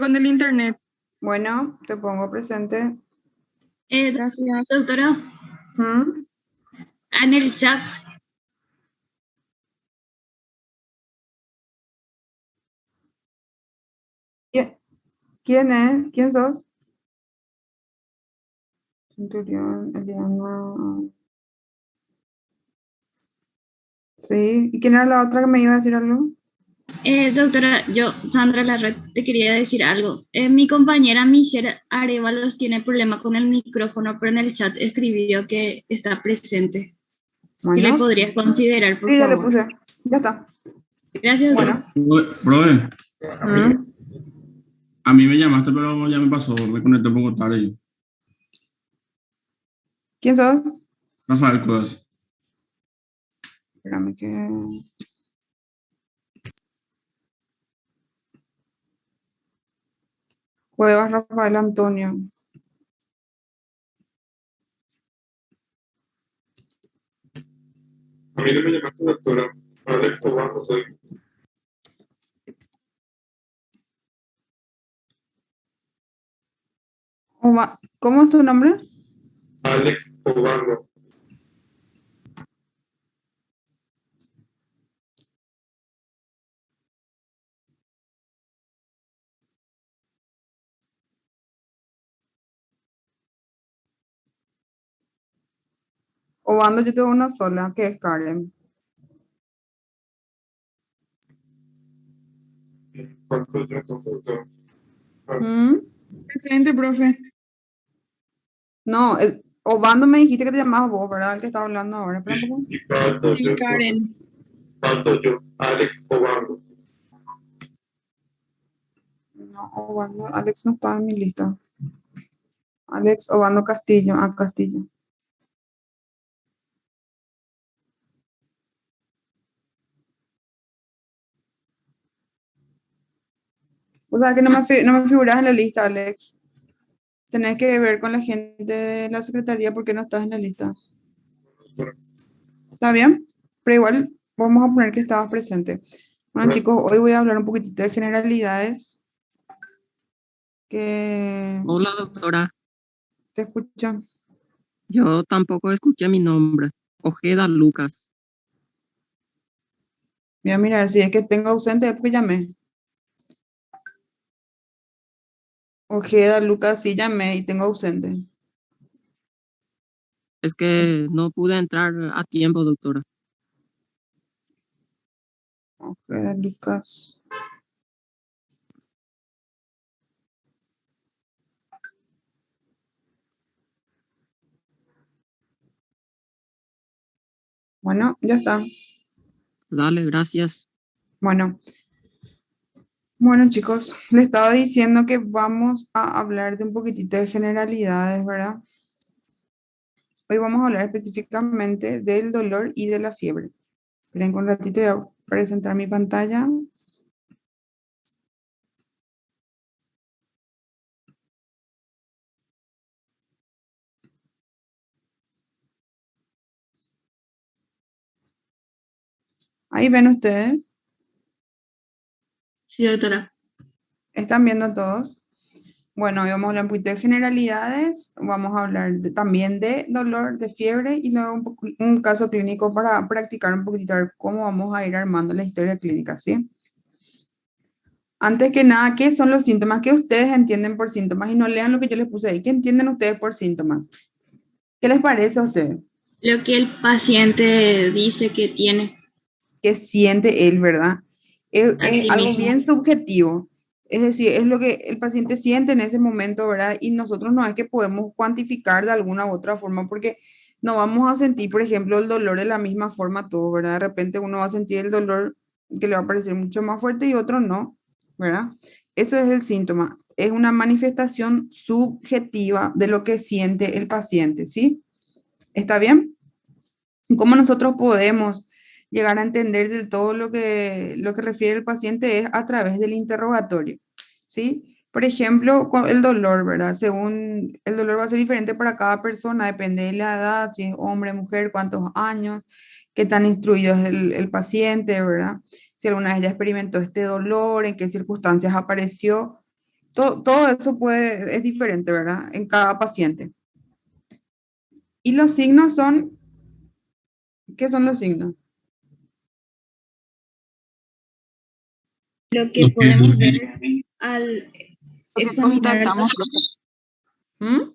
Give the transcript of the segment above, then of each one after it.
Con el internet. Bueno, te pongo presente. Gracias. Doctora, ¿Mm? en el chat, ¿Qui- ¿Quién es? ¿Quién sos? Centurión, Eliana. Sí. ¿Y quién era la otra que me iba a decir algo? doctora, yo, Sandra Larred, te quería decir algo. Mi compañera Michelle Arevalos tiene problema con el micrófono, pero en el chat escribió que está presente. Si le Bueno, podrías considerar, por sí, ya le favor. puse. Ya está. Gracias, doctora. Bueno. Profe, ¿Mm? a mí me llamaste, pero ya me pasó, me conecté un poco tarde yo. ¿Quién sos? Rafael Cuevas. Espérame que... Cuevas Rafael Antonio. A mí no me llamaste doctora. Alex Tobarro soy. ¿Cómo es tu nombre? Alex Tobarro. Obando, yo tengo una sola, que es Karen. ¿Cuántos ya son doctora? ¿Mm? Presente, profe. No, Obando me dijiste que te llamabas vos, ¿verdad? El que estaba hablando ahora. Espera un poco. Y falto Sí, yo, Karen. falto yo, Alex Tobarro. No, Obando, Alex no estaba en mi lista. Alex Obando Castillo. Ah, Castillo. O sea que no me figuras en la lista, Alex. Tenés que ver con la gente de la secretaría porque no estás en la lista. ¿Está bien? Pero igual vamos a poner que estabas presente. Bueno, chicos, hoy voy a hablar un poquitito de generalidades que Hola, doctora. te escuchan. Yo tampoco escuché mi nombre. Ojeda Lucas. Voy a mirar si es que tengo ausente es porque llamé. Ojeda, Lucas, sí llamé y tengo ausente. Es que no pude entrar a tiempo, doctora. Ojeda, Lucas. Bueno, ya está. Dale, gracias. Bueno, bueno, chicos, les estaba diciendo que vamos a hablar de un poquitito de generalidades, ¿verdad? Hoy vamos a hablar específicamente del dolor y de la fiebre. Esperen un ratito, voy a presentar mi pantalla. Ahí ven ustedes, Sí, doctora. están viendo todos. Bueno, hoy vamos a hablar un poquito de generalidades, vamos a hablar también de dolor, de fiebre y luego un caso clínico para practicar un poquitito a ver cómo vamos a ir armando la historia clínica, ¿sí? Antes que nada, ¿qué son los síntomas? ¿Qué ustedes entienden por síntomas? Y no lean lo que yo les puse ahí. ¿Qué entienden ustedes por síntomas? ¿Qué les parece a ustedes? Lo que el paciente dice que tiene ¿Qué siente él, verdad? a Es sí algo mismo. bien subjetivo. Es decir, es lo que el paciente siente en ese momento, ¿verdad? Y nosotros no es que podemos cuantificar de alguna u otra forma porque no vamos a sentir, por ejemplo, el dolor de la misma forma todo, ¿verdad? De repente uno va a sentir el dolor que le va a parecer mucho más fuerte y otro no, ¿verdad? Eso es el síntoma. Es una manifestación subjetiva de lo que siente el paciente, ¿sí? ¿Está bien? ¿Cómo nosotros podemos llegar a entender del todo lo que refiere el paciente es a través del interrogatorio? ¿Sí? Por ejemplo, con el dolor, ¿verdad? Según el dolor va a ser diferente para cada persona, depende de la edad, si es hombre, mujer, cuántos años, qué tan instruido es el paciente, ¿verdad? Si alguna vez ya experimentó este dolor, en qué circunstancias apareció. Todo eso es diferente, ¿verdad? En cada paciente. Y los signos son, ¿qué son los signos? Lo que Lo que- podemos ver al Lo que examinar al constatamos, paciente. ¿Mm?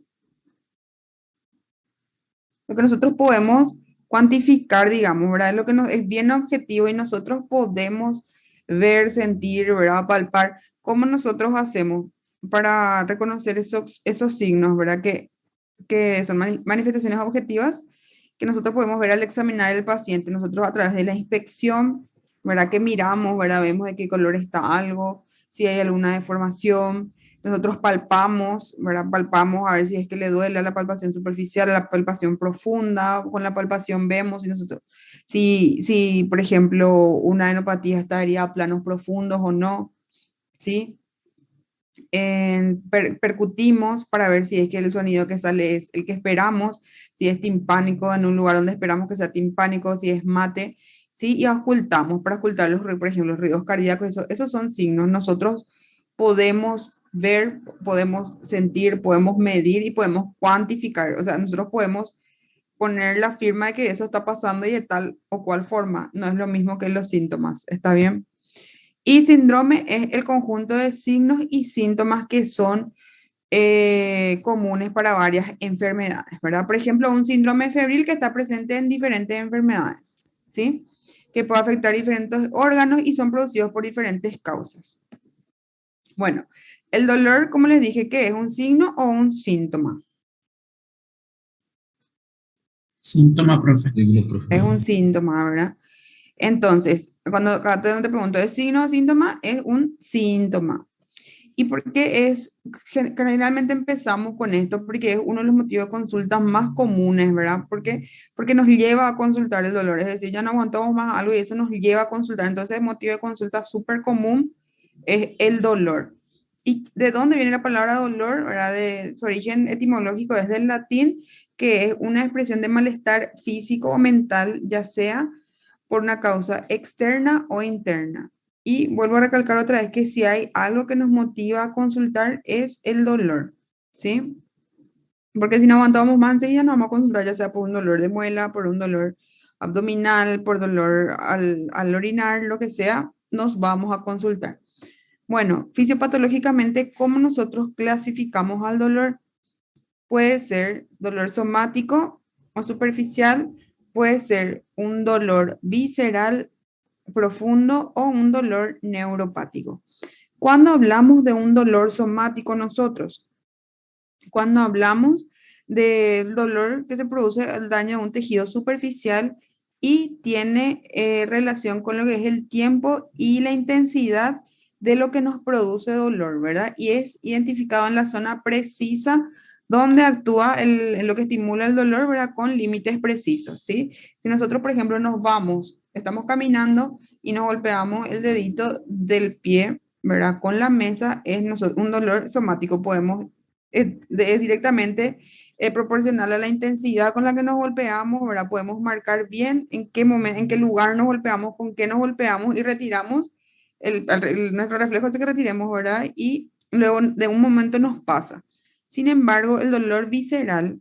Lo que nosotros podemos cuantificar, digamos, ¿verdad? Es lo que es bien objetivo y nosotros podemos ver, sentir, ¿verdad? Palpar. ¿Cómo nosotros hacemos para reconocer esos signos, ¿verdad? Que son manifestaciones objetivas que nosotros podemos ver al examinar el paciente. Nosotros a través de la inspección, ¿verdad? Que miramos, ¿verdad? Vemos de qué color está algo, si hay alguna deformación. Nosotros palpamos, ¿verdad? Palpamos a ver si es que le duele a la palpación superficial, a la palpación profunda. Con la palpación vemos si por ejemplo, una enopatía estaría a planos profundos o no, ¿sí? Percutimos para ver si es que el sonido que sale es el que esperamos, si es timpánico en un lugar donde esperamos que sea timpánico, si es mate, ¿sí? Y ocultamos para ocultar los ruidos, por ejemplo, los ruidos cardíacos, esos son signos. Nosotros podemos ver, podemos sentir, podemos medir y podemos cuantificar. O sea, nosotros podemos poner la firma de que eso está pasando y de tal o cual forma. No es lo mismo que los síntomas. ¿Está bien? Y síndrome es el conjunto de signos y síntomas que son comunes para varias enfermedades, ¿verdad? Por ejemplo, un síndrome febril que está presente en diferentes enfermedades, ¿sí? Que puede afectar diferentes órganos y son producidos por diferentes causas. Bueno, el dolor, como les dije, ¿qué es? ¿Un signo o un síntoma? Síntoma, profe. Es un síntoma, ¿verdad? Entonces, cuando cada te pregunto, ¿es signo o síntoma? Es un síntoma. ¿Y por qué generalmente empezamos con esto? Porque es uno de los motivos de consultas más comunes, ¿verdad? Porque nos lleva a consultar el dolor, es decir, ya no aguantamos más algo y eso nos lleva a consultar. Entonces, el motivo de consulta súper común es el dolor. ¿Y de dónde viene la palabra dolor? ¿Verdad? De su origen etimológico es del latín, que es una expresión de malestar físico o mental, ya sea por una causa externa o interna. Y vuelvo a recalcar otra vez que si hay algo que nos motiva a consultar es el dolor, ¿sí? Porque si no aguantamos más, enseguida nos vamos a consultar, ya sea por un dolor de muela, por un dolor abdominal, por dolor al orinar, lo que sea, nos vamos a consultar. Bueno, fisiopatológicamente, ¿cómo nosotros clasificamos al dolor? Puede ser dolor somático o superficial, puede ser un dolor visceral profundo o un dolor neuropático. Cuando hablamos de un dolor somático nosotros, cuando hablamos del dolor que se produce al daño de un tejido superficial y tiene relación con lo que es el tiempo y la intensidad de lo que nos produce dolor, ¿verdad? Y es identificado en la zona precisa donde actúa lo que estimula el dolor, ¿verdad? Con límites precisos, ¿sí? Si nosotros, por ejemplo, estamos caminando y nos golpeamos el dedito del pie, ¿verdad? Con la mesa, es un dolor somático, es directamente proporcional a la intensidad con la que nos golpeamos, ¿verdad? Podemos marcar bien en qué momento, en qué lugar nos golpeamos, con qué nos golpeamos y retiramos, nuestro reflejo es que retiremos, ¿verdad? Y luego de un momento nos pasa. Sin embargo, el dolor visceral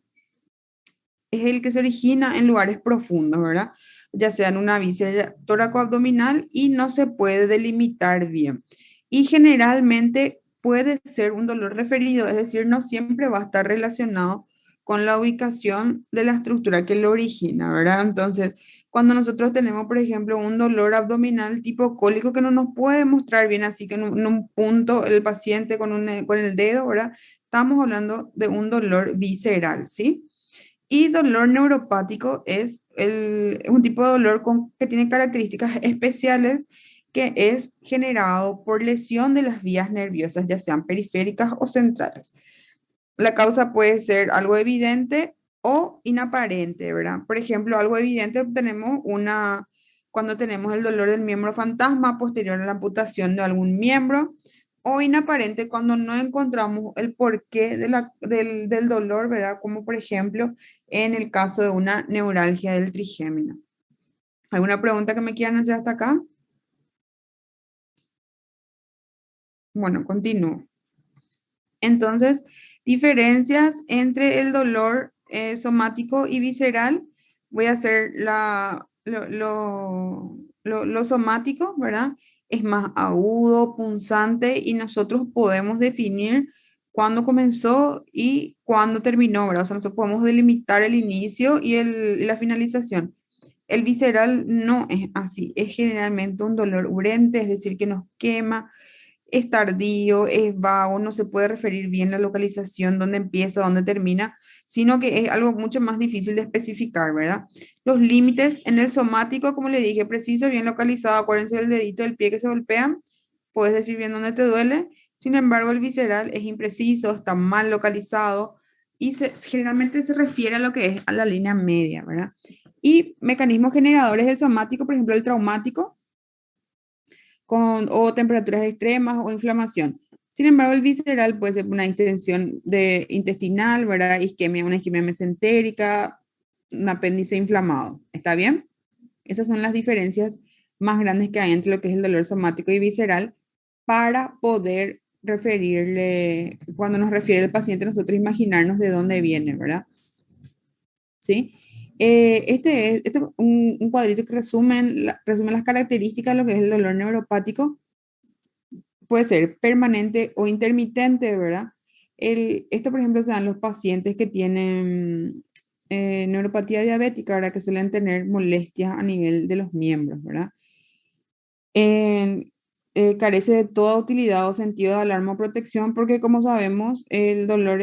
es el que se origina en lugares profundos, ¿verdad? Ya sea en una víscera tóraco-abdominal y no se puede delimitar bien. Y generalmente puede ser un dolor referido, es decir, no siempre va a estar relacionado con la ubicación de la estructura que lo origina, ¿verdad? Entonces, cuando nosotros tenemos, por ejemplo, un dolor abdominal tipo cólico que no nos puede mostrar bien, así que en un punto el paciente con el dedo, ¿verdad? Estamos hablando de un dolor visceral, ¿sí? Y dolor neuropático es un tipo de dolor que tiene características especiales que es generado por lesión de las vías nerviosas, ya sean periféricas o centrales. La causa puede ser algo evidente o inaparente, ¿verdad? Por ejemplo, algo evidente cuando tenemos el dolor del miembro fantasma posterior a la amputación de algún miembro, o inaparente cuando no encontramos el porqué del dolor, ¿verdad? Como por ejemplo en el caso de una neuralgia del trigémino. ¿Alguna pregunta que me quieran hacer hasta acá? Bueno, continúo. Entonces, diferencias entre el dolor somático y visceral. Voy a hacer lo somático, ¿verdad? Es más agudo, punzante y nosotros podemos definir cuándo comenzó y cuándo terminó, ¿verdad? O sea, nosotros podemos delimitar el inicio y la finalización. El visceral no es así, es generalmente un dolor urente, es decir, que nos quema, es tardío, es vago, no se puede referir bien la localización, dónde empieza, dónde termina, sino que es algo mucho más difícil de especificar, ¿verdad? Los límites en el somático, como le dije, preciso, bien localizado, acuérdense del dedito del pie que se golpea, puedes decir bien dónde te duele, sin embargo el visceral es impreciso, está mal localizado y generalmente se refiere a lo que es a la línea media, ¿verdad? Y mecanismos generadores del somático, por ejemplo, el traumático, o temperaturas extremas o inflamación. Sin embargo, el visceral puede ser una distensión intestinal, ¿verdad? Una isquemia mesentérica, un apéndice inflamado. ¿Está bien? Esas son las diferencias más grandes que hay entre lo que es el dolor somático y visceral para poder referirle, cuando nos refiere el paciente, nosotros imaginarnos de dónde viene, ¿verdad? ¿Sí? Este es un cuadrito que resume las características de lo que es el dolor neuropático. Puede ser permanente o intermitente, ¿verdad? Esto, por ejemplo, se dan los pacientes que tienen neuropatía diabética, ¿verdad? Que suelen tener molestias a nivel de los miembros, ¿verdad? Carece de toda utilidad o sentido de alarma o protección porque, como sabemos, el dolor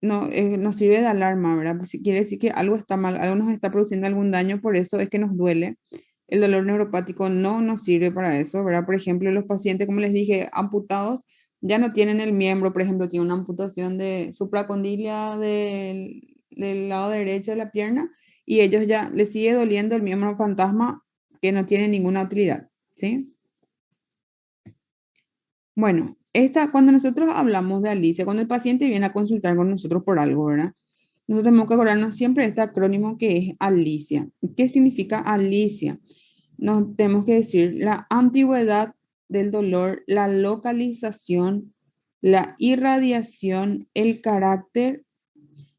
no sirve de alarma, ¿verdad? Pues si quiere decir que algo está mal, algo nos está produciendo algún daño, por eso es que nos duele. El dolor neuropático no nos sirve para eso, ¿verdad? Por ejemplo, los pacientes, como les dije, amputados, ya no tienen el miembro, por ejemplo, tiene una amputación de supracondilia del lado derecho de la pierna y ellos ya les sigue doliendo el miembro fantasma que no tiene ninguna utilidad, ¿sí? Bueno, cuando nosotros hablamos de Alicia, cuando el paciente viene a consultar con nosotros por algo, ¿verdad? Nosotros tenemos que acordarnos siempre de este acrónimo que es Alicia. ¿Qué significa Alicia? Nos tenemos que decir la antigüedad del dolor, la localización, la irradiación, el carácter,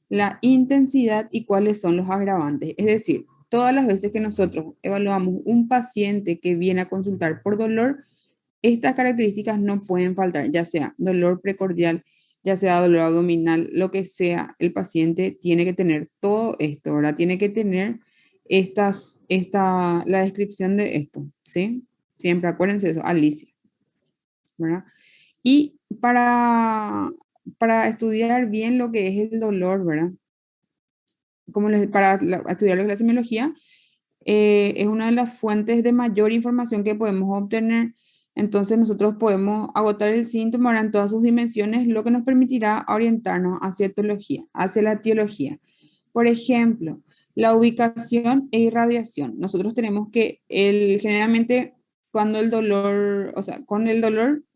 la intensidad y cuáles son los agravantes. Es decir, todas las veces que nosotros evaluamos un paciente que viene a consultar por dolor, estas características no pueden faltar, ya sea dolor precordial, ya sea dolor abdominal, lo que sea, el paciente tiene que tener todo esto, ¿verdad? Tiene que tener la descripción de esto, ¿sí? Siempre acuérdense de eso, Alicia, ¿verdad? Y para estudiar bien lo que es el dolor, ¿verdad? Estudiar lo que es la semiología, es una de las fuentes de mayor información que podemos obtener. Entonces nosotros podemos agotar el síntoma ahora en todas sus dimensiones, lo que nos permitirá orientarnos hacia la etiología. Por ejemplo, la ubicación e irradiación. Nosotros tenemos que, generalmente, con el dolor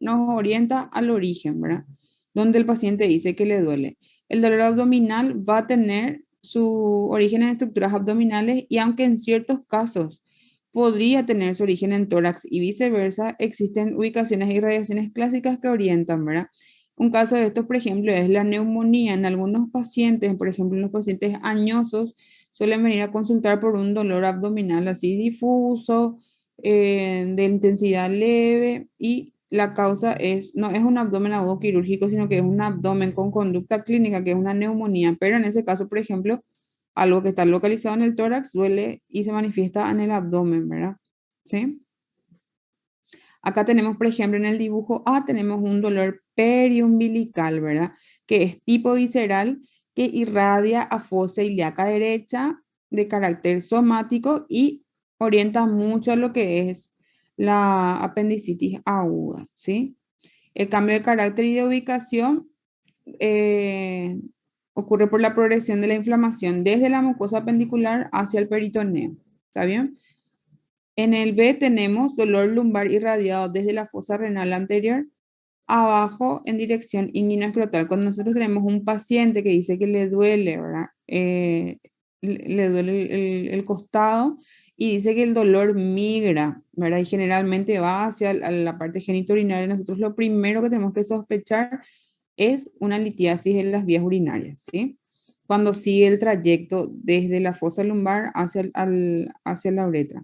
nos orienta al origen, ¿verdad? Donde el paciente dice que le duele. El dolor abdominal va a tener su origen en estructuras abdominales y aunque en ciertos casos podría tener su origen en tórax y viceversa, existen ubicaciones e irradiaciones clásicas que orientan, ¿verdad? Un caso de esto, por ejemplo, es la neumonía. En algunos pacientes, por ejemplo, en los pacientes añosos, suelen venir a consultar por un dolor abdominal así difuso, de intensidad leve y la causa no es un abdomen agudo quirúrgico, sino que es un abdomen con conducta clínica, que es una neumonía. Pero en ese caso, por ejemplo, algo que está localizado en el tórax duele y se manifiesta en el abdomen, ¿verdad? ¿Sí? Acá tenemos, por ejemplo, en el dibujo A, tenemos un dolor periumbilical, ¿verdad? Que es tipo visceral, que irradia a fosa ilíaca derecha de carácter somático y orienta mucho a lo que es la apendicitis aguda, ¿sí? El cambio de carácter y de ubicación ocurre por la progresión de la inflamación desde la mucosa apendicular hacia el peritoneo, ¿está bien? En el B tenemos dolor lumbar irradiado desde la fosa renal anterior abajo en dirección inguinoescrotal. Cuando nosotros tenemos un paciente que dice que le duele, ¿verdad? Le duele el costado y dice que el dolor migra, ¿verdad? Y generalmente va hacia la parte genitourinaria. Nosotros lo primero que tenemos que sospechar es una litiasis en las vías urinarias, ¿sí? Cuando sigue el trayecto desde la fosa lumbar hacia la uretra.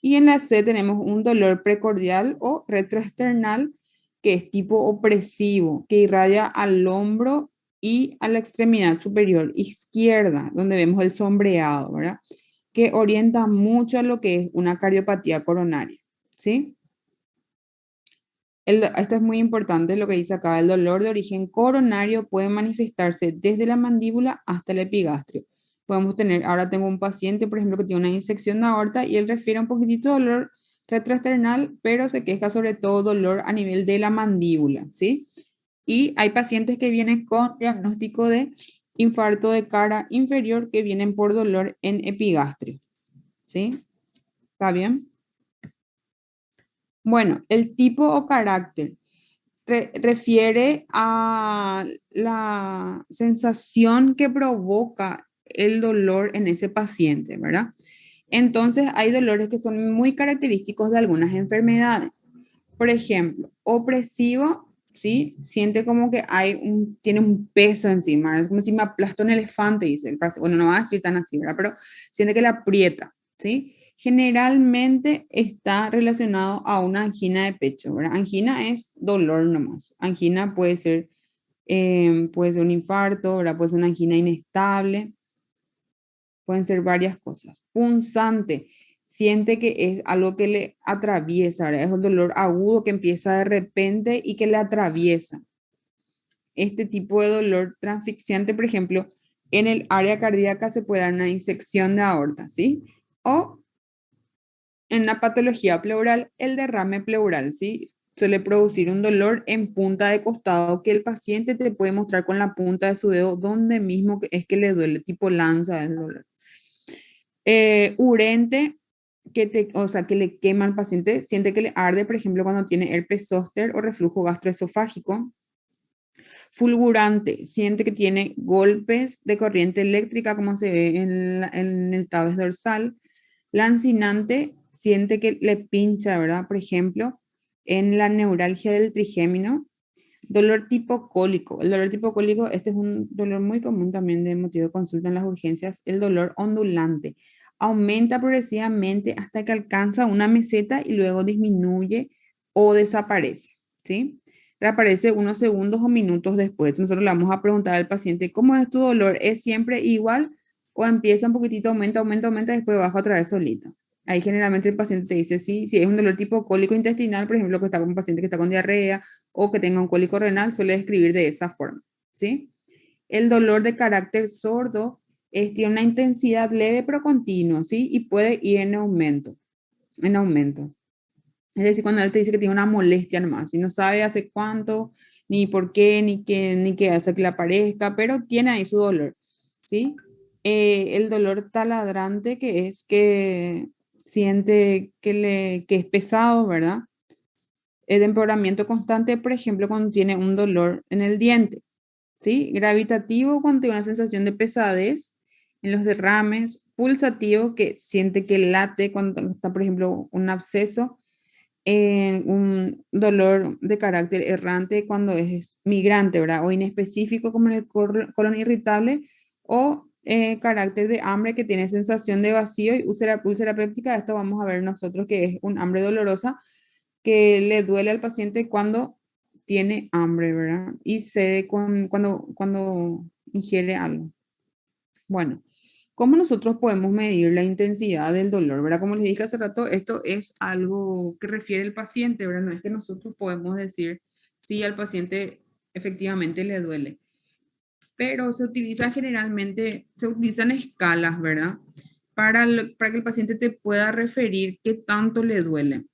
Y en la C tenemos un dolor precordial o retroesternal, que es tipo opresivo, que irradia al hombro y a la extremidad superior izquierda, donde vemos el sombreado, ¿verdad? Que orienta mucho a lo que es una cardiopatía coronaria, ¿sí? Esto es muy importante lo que dice acá. El dolor de origen coronario puede manifestarse desde la mandíbula hasta el epigastrio. Podemos tener, ahora tengo un paciente, por ejemplo, que tiene una disección de aorta y él refiere un poquitito de dolor retroesternal, pero se queja sobre todo dolor a nivel de la mandíbula, ¿sí? Y hay pacientes que vienen con diagnóstico de infarto de cara inferior que vienen por dolor en epigastrio, ¿sí? ¿Está bien? Bueno, el tipo o carácter refiere a la sensación que provoca el dolor en ese paciente, ¿verdad? Entonces, hay dolores que son muy característicos de algunas enfermedades. Por ejemplo, opresivo, ¿sí? Siente como que tiene un peso encima, es como si me aplastó un elefante, dice el paciente. Bueno, no va a decir tan así, ¿verdad? Pero siente que le aprieta, ¿sí? Generalmente está relacionado a una angina de pecho, ¿verdad? Angina es dolor nomás. Angina puede ser un infarto, ¿verdad? Puede ser una angina inestable. Pueden ser varias cosas. Punzante, siente que es algo que le atraviesa, ¿verdad? Es un dolor agudo que empieza de repente y que le atraviesa. Este tipo de dolor transfixiante, por ejemplo, en el área cardíaca se puede dar una disección de aorta, ¿sí? O en una patología pleural, el derrame pleural, ¿sí? Suele producir un dolor en punta de costado que el paciente te puede mostrar con la punta de su dedo dónde mismo es que le duele, tipo lanza el dolor. Urente, o sea, que le quema al paciente, siente que le arde, por ejemplo, cuando tiene herpes zóster o reflujo gastroesofágico. Fulgurante, siente que tiene golpes de corriente eléctrica, como se ve en el tabes dorsal. Lancinante, siente que le pincha, ¿verdad? Por ejemplo, en la neuralgia del trigémino. Dolor tipo cólico. El dolor tipo cólico, este es un dolor muy común también de motivo de consulta en las urgencias. El dolor ondulante. Aumenta progresivamente hasta que alcanza una meseta y luego disminuye o desaparece, ¿sí? Reaparece unos segundos o minutos después. Nosotros le vamos a preguntar al paciente, ¿cómo es tu dolor? ¿Es siempre igual o empieza un poquitito, aumenta, y después baja otra vez solito? Ahí generalmente el paciente te dice sí, si es un dolor tipo cólico intestinal, por ejemplo, que está con un paciente que está con diarrea o que tenga un cólico renal, suele describir de esa forma, ¿sí? El dolor de carácter sordo tiene una intensidad leve pero continua, ¿sí? Y puede ir en aumento, en aumento. Es decir, cuando él te dice que tiene una molestia nomás y no sabe hace cuánto, ni por qué, ni qué hace que le aparezca, pero tiene ahí su dolor, ¿sí? El dolor taladrante, que es que siente que es pesado, ¿verdad? El empeoramiento constante, por ejemplo, cuando tiene un dolor en el diente, ¿sí? Gravitativo, cuando tiene una sensación de pesadez en los derrames. Pulsativo, que siente que late cuando está, por ejemplo, un absceso. En un dolor de carácter errante cuando es migrante, ¿verdad? O inespecífico como en el colon irritable, o carácter de hambre que tiene sensación de vacío y úlcera péptica. Esto vamos a ver nosotros que es un hambre dolorosa que le duele al paciente cuando tiene hambre, ¿verdad? Y cede cuando ingiere algo. Bueno, ¿cómo nosotros podemos medir la intensidad del dolor, verdad? Como les dije hace rato, esto es algo que refiere el paciente, ¿verdad? No es que nosotros podemos decir si al paciente efectivamente le duele. Pero se utilizan escalas, ¿verdad? Para que el paciente te pueda referir qué tanto le duele.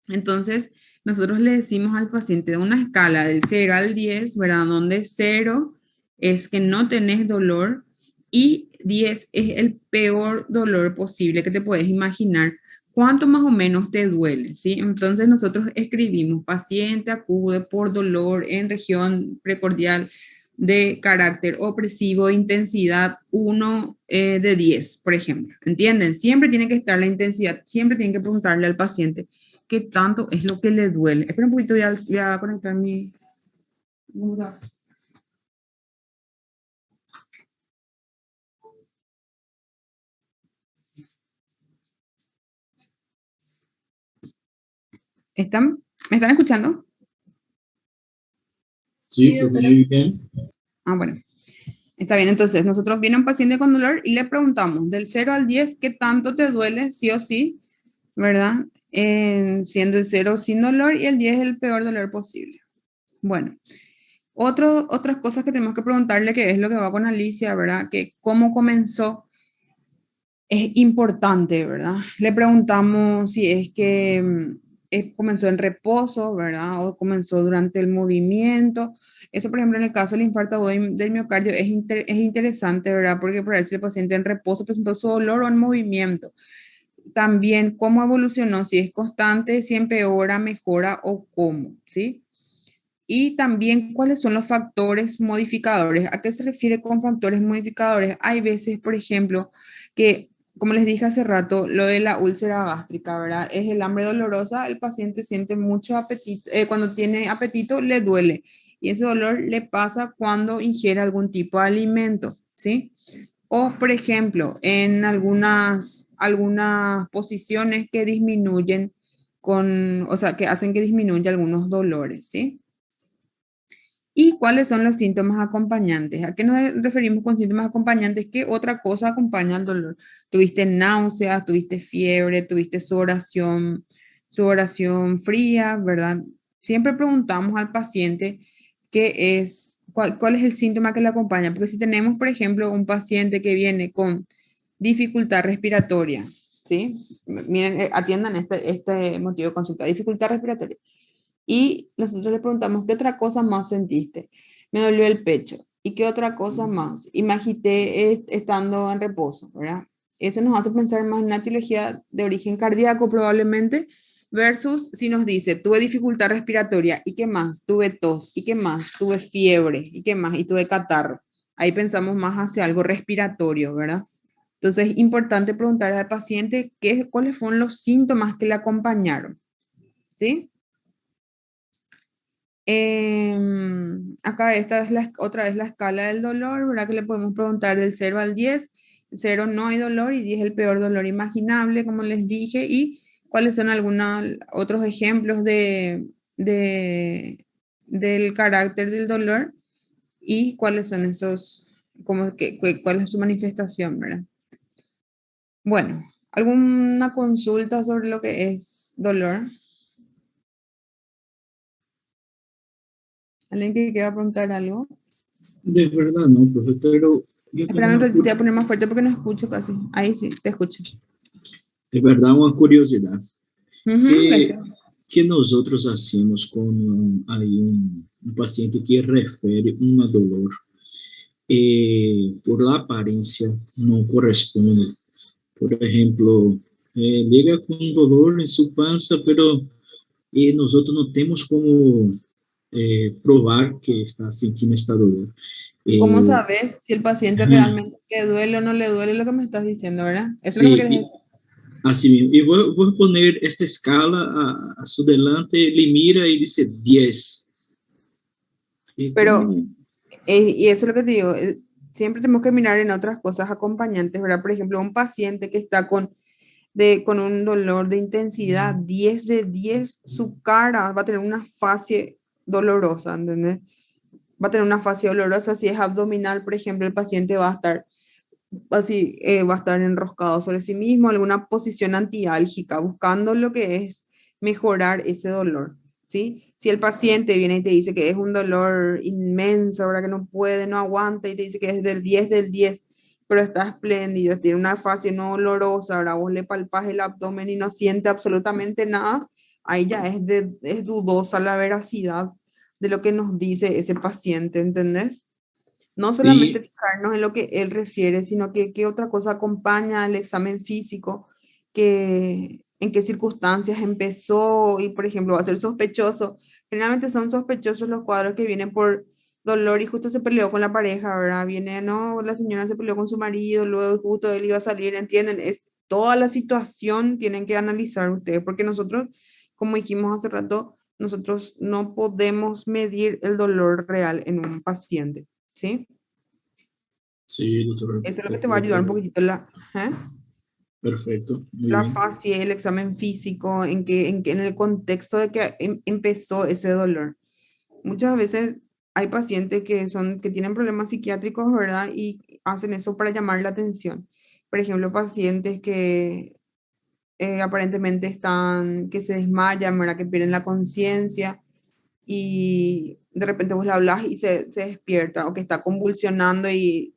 Entonces, nosotros le decimos al paciente de una escala del 0 al 10, ¿verdad? Donde 0 es que no tenés dolor y 10 es el peor dolor posible que te puedes imaginar. ¿Cuánto más o menos te duele? ¿Sí? Entonces nosotros escribimos paciente acude por dolor en región precordial de carácter opresivo, intensidad 1 de 10, por ejemplo. ¿Entienden? Siempre tiene que estar la intensidad, siempre tienen que preguntarle al paciente qué tanto es lo que le duele. Espera un poquito, voy a conectar mi ¿Me están escuchando? Sí, pues muy bien. Ah, bueno. Está bien, entonces nosotros viene un paciente con dolor y le preguntamos del 0 al 10, ¿qué tanto te duele? Sí o sí, ¿verdad? Siendo el 0 sin dolor y el 10 el peor dolor posible. Bueno, otras cosas que tenemos que preguntarle, que es lo que va con Alicia, ¿verdad? Que cómo comenzó es importante, ¿verdad? Le preguntamos si es que comenzó en reposo, ¿verdad? O comenzó durante el movimiento. Eso, por ejemplo, en el caso del infarto agudo del miocardio es interesante, ¿verdad? Porque por ahí si el paciente en reposo presentó su dolor o en movimiento. También cómo evolucionó, si es constante, si empeora, mejora o cómo, ¿sí? Y también cuáles son los factores modificadores. ¿A qué se refiere con factores modificadores? Hay veces, por ejemplo, que, como les dije hace rato, lo de la úlcera gástrica, ¿verdad? Es el hambre dolorosa, el paciente siente mucho apetito, cuando tiene apetito le duele. Y ese dolor le pasa cuando ingiere algún tipo de alimento, ¿sí? O, por ejemplo, en algunas posiciones que disminuyen o sea, que hacen que disminuya algunos dolores, ¿sí? ¿Y cuáles son los síntomas acompañantes? ¿A qué nos referimos con síntomas acompañantes? ¿Qué otra cosa acompaña al dolor? ¿Tuviste náuseas, tuviste fiebre, tuviste sudoración fría, verdad? Siempre preguntamos al paciente cuál es el síntoma que le acompaña, porque si tenemos, por ejemplo, un paciente que viene con dificultad respiratoria, ¿sí? Miren, atiendan este motivo de consulta, dificultad respiratoria. Y nosotros le preguntamos, ¿qué otra cosa más sentiste? Me dolió el pecho. ¿Y qué otra cosa más? Y me agité estando en reposo, ¿verdad? Eso nos hace pensar más en una etiología de origen cardíaco probablemente, versus si nos dice, tuve dificultad respiratoria, ¿y qué más? Tuve tos, ¿y qué más? Tuve fiebre, ¿y qué más? Y tuve catarro. Ahí pensamos más hacia algo respiratorio, ¿verdad? Entonces es importante preguntar al paciente cuáles fueron los síntomas que le acompañaron, ¿sí? Acá esta es otra vez la escala del dolor, ¿verdad? Que le podemos preguntar del 0 al 10. 0 no hay dolor y 10 el peor dolor imaginable, como les dije. Y cuáles son algunos otros ejemplos del carácter del dolor y cuáles son cuál es su manifestación, ¿verdad? Bueno, ¿alguna consulta sobre lo que es dolor? ¿Alguien que quiera preguntar algo? De verdad, no, profe, pero yo tengo Espérame un una, ratito, voy a poner más fuerte porque no escucho casi. Ahí sí, te escucho. de verdad una curiosidad. Ujú, ¿Qué, gracias. qué nosotros hacemos con hay un paciente que refiere un dolor? Por la apariencia no corresponde. Por ejemplo, llega con un dolor en su panza, pero nosotros no tenemos como probar que está sintiendo este dolor. ¿Cómo Eh, sabes si el paciente ajá, realmente le duele o no le duele lo que me estás diciendo, verdad? Eso es lo que me sí, quieres decir. así mismo. Y voy a poner esta escala a su delante, le mira y dice 10. Y Pero, como, y eso es lo que te digo, siempre tenemos que mirar en otras cosas acompañantes, ¿verdad? Por ejemplo, un paciente que está con un dolor de intensidad 10 de 10, su cara va a tener una fase dolorosa, ¿entendés? Va a tener una fase dolorosa. Si es abdominal, por ejemplo, el paciente va a estar así, va a estar enroscado sobre sí mismo, alguna posición antiálgica, buscando lo que es mejorar ese dolor, ¿sí? Si el paciente viene y te dice que es un dolor inmenso, ahora que no puede, no aguanta, y te dice que es del 10, pero está espléndido, tiene una fase no dolorosa, ahora vos le palpás el abdomen y no siente absolutamente nada, ahí ya es dudosa la veracidad de lo que nos dice ese paciente, ¿entendés? No solamente sí, fijarnos en lo que él refiere, sino que qué otra cosa acompaña al examen físico, en qué circunstancias empezó y, por ejemplo, va a ser sospechoso. Generalmente son sospechosos los cuadros que vienen por dolor y justo se peleó con la pareja, ¿verdad? Viene, no, la señora se peleó con su marido, luego justo él iba a salir, ¿entienden? Es toda la situación tienen que analizar ustedes, porque nosotros, como dijimos hace rato, nosotros no podemos medir el dolor real en un paciente, ¿sí? Sí, doctor. Eso es lo que te va a ayudar un poquitito ¿eh? Perfecto, muy La bien. fase, el examen físico, en el contexto de que empezó ese dolor. Muchas veces hay pacientes que tienen problemas psiquiátricos, ¿verdad? Y hacen eso para llamar la atención. Por ejemplo, pacientes que aparentemente que se desmayan, ¿verdad? Que pierden la conciencia y de repente vos le hablas y se despierta, o que está convulsionando y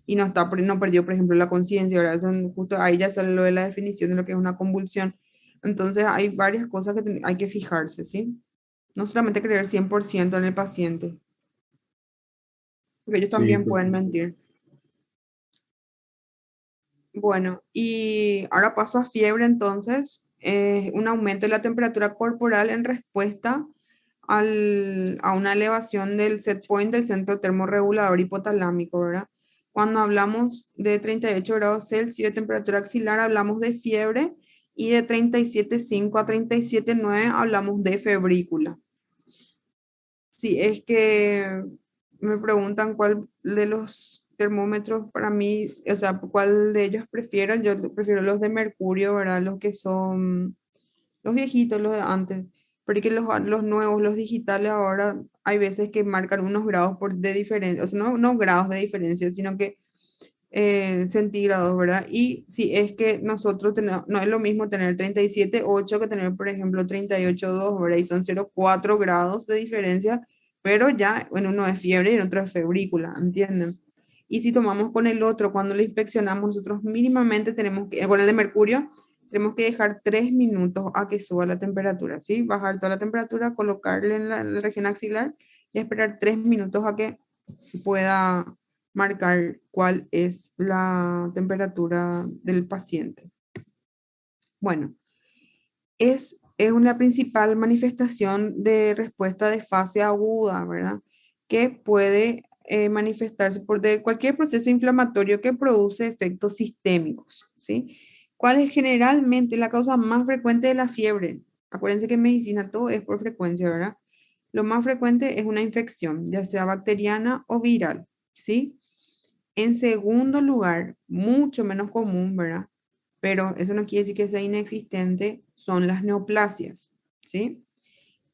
no perdió, por ejemplo, la conciencia, ¿verdad? Justo ahí ya sale lo de la definición de lo que es una convulsión. Entonces hay varias cosas que hay que fijarse, ¿sí? No solamente creer 100% en el paciente, porque ellos Sí, también pueden perfecto. mentir. Bueno, y ahora paso a fiebre, entonces, un aumento de la temperatura corporal en respuesta a una elevación del set point del centro termorregulador hipotalámico, ¿verdad? Cuando hablamos de 38 grados Celsius de temperatura axilar, hablamos de fiebre, y de 37,5 a 37,9 hablamos de febrícula. Si es que me preguntan cuál de los termómetros para mí, o sea, cuál de ellos prefiero, yo prefiero los de mercurio, ¿verdad? Los que son los viejitos, los de antes, porque los nuevos, los digitales ahora, hay veces que marcan unos grados de diferencia, o sea, no grados de diferencia, sino que centígrados, ¿verdad? Y si es que nosotros tenemos, no es lo mismo tener 37,8 que tener, por ejemplo, 38,2, ¿verdad? Y son 0,4 grados de diferencia, pero ya en uno es fiebre y en otro es febrícula, ¿entienden? Y si tomamos con el otro, cuando lo inspeccionamos, nosotros mínimamente tenemos que, con el de mercurio, tenemos que dejar 3 minutos a que suba la temperatura, ¿sí? Bajar toda la temperatura, colocarle en la región axilar y esperar 3 minutos a que pueda marcar cuál es la temperatura del paciente. Bueno, es una principal manifestación de respuesta de fase aguda, ¿verdad? Que puede manifestarse de cualquier proceso inflamatorio que produce efectos sistémicos, ¿sí? ¿Cuál es generalmente la causa más frecuente de la fiebre? Acuérdense que en medicina todo es por frecuencia, ¿verdad? Lo más frecuente es una infección, ya sea bacteriana o viral, ¿sí? En segundo lugar, mucho menos común, ¿verdad? Pero eso no quiere decir que sea inexistente, son las neoplasias, ¿sí?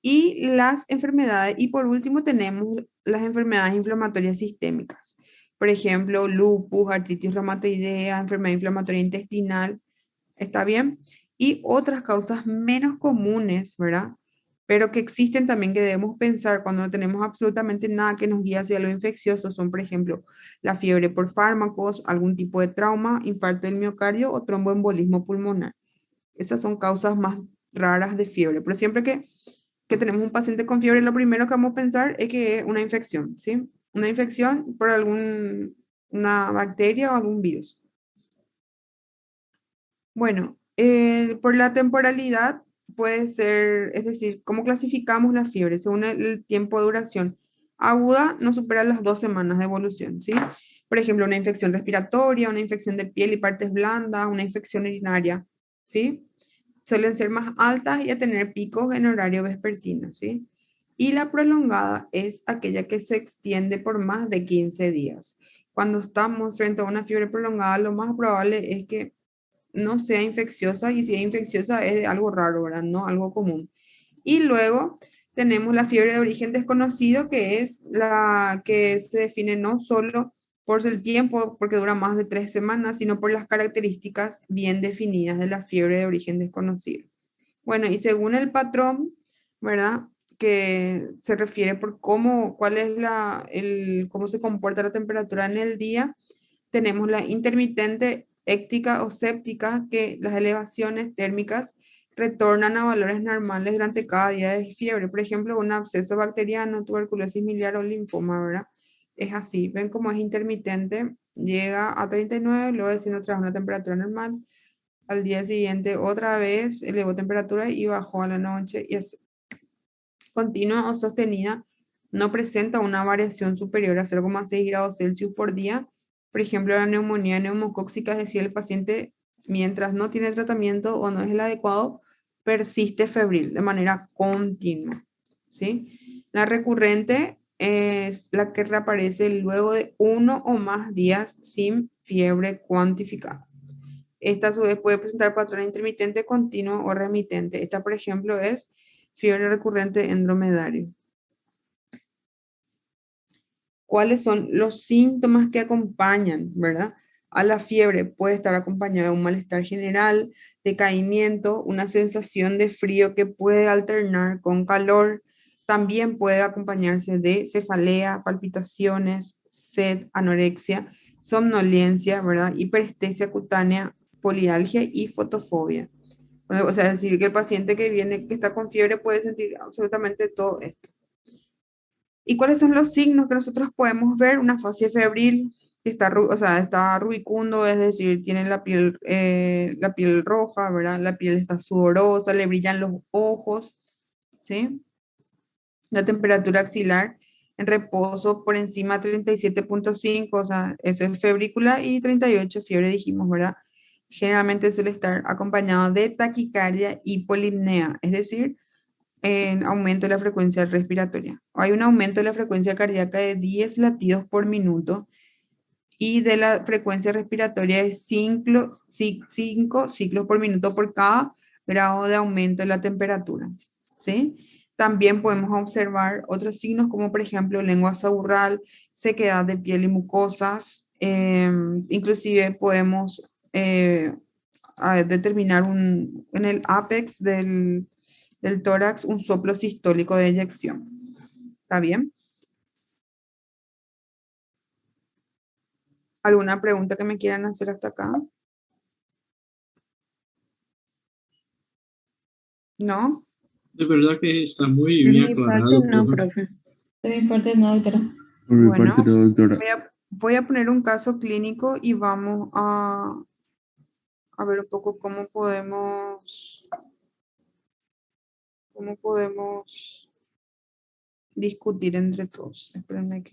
Y las enfermedades, y por último tenemos las enfermedades inflamatorias sistémicas. Por ejemplo, lupus, artritis reumatoidea, enfermedad inflamatoria intestinal, ¿está bien? Y otras causas menos comunes, ¿verdad? Pero que existen también, que debemos pensar cuando no tenemos absolutamente nada que nos guíe hacia lo infeccioso, son, por ejemplo, la fiebre por fármacos, algún tipo de trauma, infarto del miocardio o tromboembolismo pulmonar. Esas son causas más raras de fiebre, pero siempre que tenemos un paciente con fiebre, lo primero que vamos a pensar es que es una infección, ¿sí? Una infección por una bacteria o algún virus. Bueno, por la temporalidad puede ser, es decir, ¿cómo clasificamos la fiebre? Según el tiempo de duración. Aguda no supera las 2 semanas de evolución, ¿sí? Por ejemplo, una infección respiratoria, una infección de piel y partes blandas, una infección urinaria, ¿sí? Suelen ser más altas y a tener picos en horario vespertino, ¿sí? Y la prolongada es aquella que se extiende por más de 15 días. Cuando estamos frente a una fiebre prolongada, lo más probable es que no sea infecciosa, y si es infecciosa es de algo raro, ¿verdad? No algo común. Y luego tenemos la fiebre de origen desconocido, que es la que se define no solo por el tiempo, porque dura más de 3 semanas, sino por las características bien definidas de la fiebre de origen desconocido. Bueno, y según el patrón, ¿verdad? Que se refiere por cuál es cómo se comporta la temperatura en el día, tenemos la intermitente éctica o séptica, que las elevaciones térmicas retornan a valores normales durante cada día de fiebre. Por ejemplo, un absceso bacteriano, tuberculosis miliar o linfoma, ¿verdad? Es así. Ven cómo es intermitente, llega a 39, luego desciende otra vez a una temperatura normal. Al día siguiente otra vez elevó temperatura y bajó a la noche, y es continua o sostenida, no presenta una variación superior a 0,6 grados Celsius por día. Por ejemplo, la neumonía neumocóxica, es decir, el paciente, mientras no tiene tratamiento o no es el adecuado, persiste febril de manera continua. ¿sí? La recurrente es la que reaparece luego de 1 o más días sin fiebre cuantificada. Esta a su vez puede presentar patrón intermitente, continuo o remitente. Esta, por ejemplo, es fiebre recurrente en dromedario. ¿Cuáles son los síntomas que acompañan, verdad? A la fiebre puede estar acompañada de un malestar general, decaimiento, una sensación de frío que puede alternar con calor. También puede acompañarse de cefalea, palpitaciones, sed, anorexia, somnolencia, ¿verdad? Hiperestesia cutánea, polialgia y fotofobia. O sea, es decir, que el paciente que viene, que está con fiebre puede sentir absolutamente todo esto. ¿Y cuáles son los signos que nosotros podemos ver? Una fase febril, que está, o sea, está rubicundo, es decir, tiene la piel roja, ¿verdad? La piel está sudorosa, le brillan los ojos, ¿sí? La temperatura axilar en reposo por encima de 37,5, o sea, eso es febrícula, y 38 fiebre, dijimos, ¿verdad? Generalmente suele estar acompañado de taquicardia y polipnea, es decir, en aumento de la frecuencia respiratoria. Hay un aumento de la frecuencia cardíaca de 10 latidos por minuto y de la frecuencia respiratoria de 5 ciclos por minuto por cada grado de aumento de la temperatura. ¿Sí? También podemos observar otros signos como por ejemplo lengua saburral, sequedad de piel y mucosas. Inclusive podemos determinar en el ápex del tórax un soplo sistólico de eyección. ¿Está bien? ¿Alguna pregunta que me quieran hacer hasta acá? ¿No? De verdad que está muy De bien mi parte, aclarado, no, profe. profe. De mi parte, no, doctora. Por mi Bueno, parte, no, doctora. voy a poner un caso clínico y vamos a ver un poco cómo podemos discutir entre todos. Espérenme que...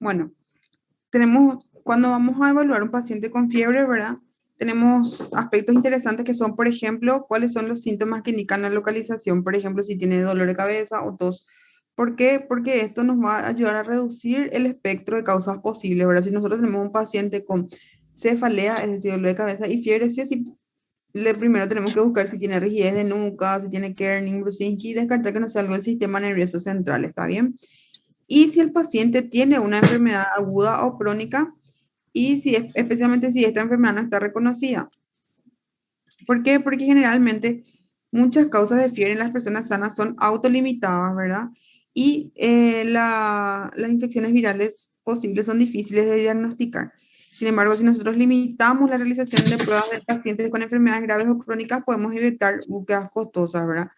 Bueno, cuando vamos a evaluar un paciente con fiebre, ¿verdad? Tenemos aspectos interesantes que son, por ejemplo, cuáles son los síntomas que indican la localización, por ejemplo, si tiene dolor de cabeza o tos. ¿Por qué? Porque esto nos va a ayudar a reducir el espectro de causas posibles, ¿verdad? Si nosotros tenemos un paciente con cefalea, es decir, dolor de cabeza y fiebre, sí o sí, primero tenemos que buscar si tiene rigidez de nuca, si tiene Kerning, Brusinski, y descartar que no sea algo del sistema nervioso central, ¿está bien? Y si el paciente tiene una enfermedad aguda o crónica, y especialmente si esta enfermedad no está reconocida. ¿Por qué? Porque generalmente muchas causas de fiebre en las personas sanas son autolimitadas, ¿verdad? Y las infecciones virales posibles son difíciles de diagnosticar. Sin embargo, si nosotros limitamos la realización de pruebas de pacientes con enfermedades graves o crónicas, podemos evitar búsquedas costosas, ¿verdad?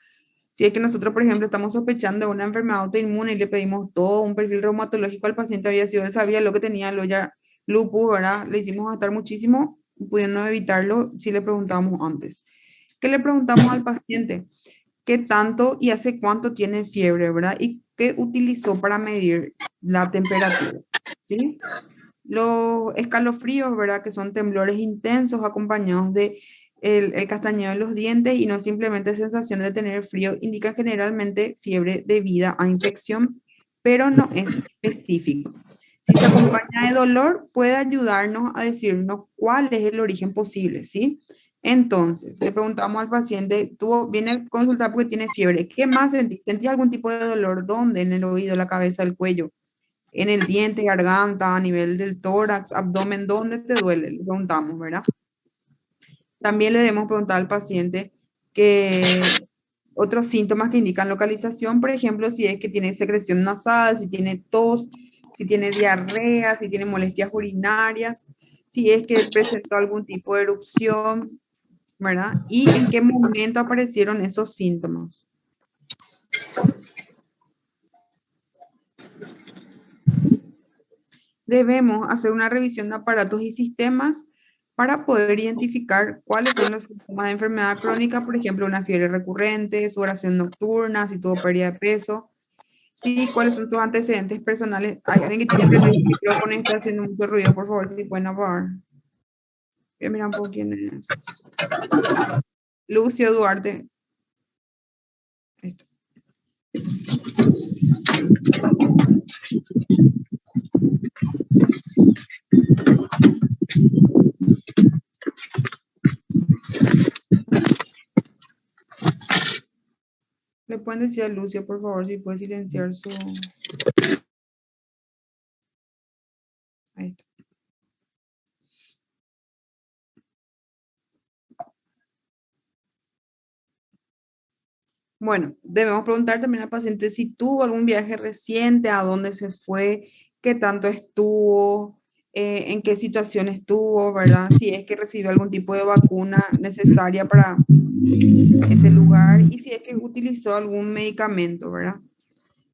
Si es que nosotros, por ejemplo, estamos sospechando de una enfermedad autoinmune y le pedimos todo un perfil reumatológico al paciente, había sido, él sabía lo que tenía, lo ya lupus, ¿verdad? Le hicimos gastar muchísimo, pudiendo evitarlo si le preguntamos antes. ¿Qué le preguntamos al paciente? ¿Qué tanto y hace cuánto tiene fiebre, verdad? Y qué utilizó para medir la temperatura, ¿sí? Los escalofríos, ¿verdad? Que son temblores intensos acompañados de el castañeo de los dientes y no simplemente sensación de tener frío, indican generalmente fiebre debida a infección, pero no es específico. Si se acompaña de dolor, puede ayudarnos a decirnos cuál es el origen posible, ¿sí? Entonces, le preguntamos al paciente, viene a consultar porque tiene fiebre. ¿Qué más sentís? ¿Sentís algún tipo de dolor? ¿Dónde? ¿En el oído, la cabeza, el cuello? ¿En el diente, garganta, a nivel del tórax, abdomen? ¿Dónde te duele? Le preguntamos, ¿verdad? También le debemos preguntar al paciente que otros síntomas que indican localización, por ejemplo, si es que tiene secreción nasal, si tiene tos, si tiene diarrea, si tiene molestias urinarias, si es que presentó algún tipo de erupción, ¿verdad? Y en qué momento aparecieron esos síntomas. Debemos hacer una revisión de aparatos y sistemas para poder identificar cuáles son los síntomas de enfermedad crónica, por ejemplo, una fiebre recurrente, sudoración nocturna, si tuvo pérdida de peso, sí, cuáles son tus antecedentes personales. Hay alguien que tiene prendido el micrófono y está haciendo mucho ruido, por favor, si pueden apagar. Voy a mirar un poco quién es. Lucio Duarte. Esto. ¿Le pueden decir a Lucio, por favor, si puede silenciar su... Ahí está. Bueno, debemos preguntar también al paciente si tuvo algún viaje reciente, a dónde se fue, qué tanto estuvo, en qué situación estuvo, ¿verdad? Si es que recibió algún tipo de vacuna necesaria para ese lugar y si es que utilizó algún medicamento, ¿verdad?